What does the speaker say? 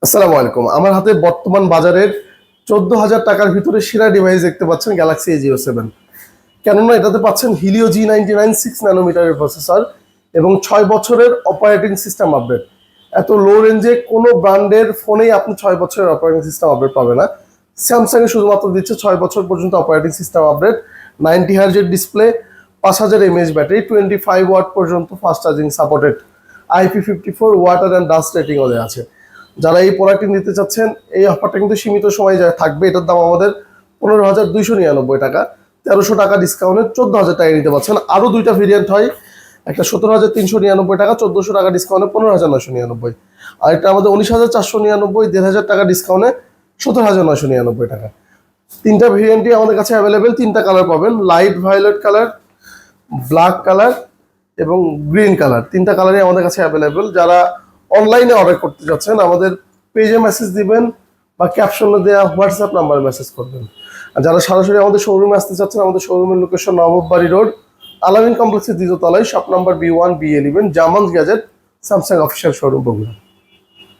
আসসালামু আলাইকুম। আমার হাতে বর্তমান বাজারের 14,000 টাকার ভিতরে সেরা ডিভাইস দেখতে পাচ্ছেন গ্যালাক্সি A07। কেননা এটাতে পাচ্ছেন হিলিও G99 6 ন্যানোমিটারের প্রসেসর এবং 6 বছরের অপারেটিং সিস্টেম আপডেট। এত লো রেঞ্জে কোনো ব্র্যান্ডের ফোনেই আপনি 6 বছরের অপারেটিং সিস্টেম আপডেট পাবে না। স্যামসাংয়ে শুধুমাত্র দিচ্ছে 6 বছর পর্যন্ত অপারেটিং সিস্টেম আপডেট, 90 হার্জের ডিসপ্লে, 5000 mAh ব্যাটারি, 25 ওয়াট পর্যন্ত fast charging supported, IP54 water and dust রেটিংও দেওয়া আছে। যারা এই প্রোডাক্টটি নিতে চাচ্ছেন, এই অফারটা কিন্তু সীমিত সময় থাকবে। এটার দাম আমাদের 15,299 টাকা, 1300 টাকা ডিসকাউন্টে 14,000 টাকায় নিতে পারছেন। আরও দুইটা ভেরিয়েন্ট হয়, একটা 17,399 টাকা, 1400 টাকা ডিসকাউন্টে 15,999, আর একটা আমাদের 19,499, 1,500 টাকা ডিসকাউন্টে 17,999 টাকা। তিনটা ভেরিয়েন্টই আমাদের কাছে অ্যাভেলেবেল। তিনটা কালার পাবেন, light violet colour, black colour এবং গ্রিন কালার। তিনটা কালারই আমাদের কাছে অ্যাভেলেবেল। যারা অনলাইনে অর্ডার করতে যাচ্ছেন, আমাদের পেজে মেসেজ দিবেন বা ক্যাপশনে দেওয়া হোয়াটসঅ্যাপ নাম্বারে মেসেজ করবেন। আর যারা সরাসরি আমাদের শোরুমে আসতে চাচ্ছেন, আমাদের শোরুমের লোকেশন নবাববাড়ি রোড, আলামিন কমপ্লেক্সের দ্বিতীয় তলায়, shop number B1 B11, Zaman's gadget, Samsung official showroom Bogura.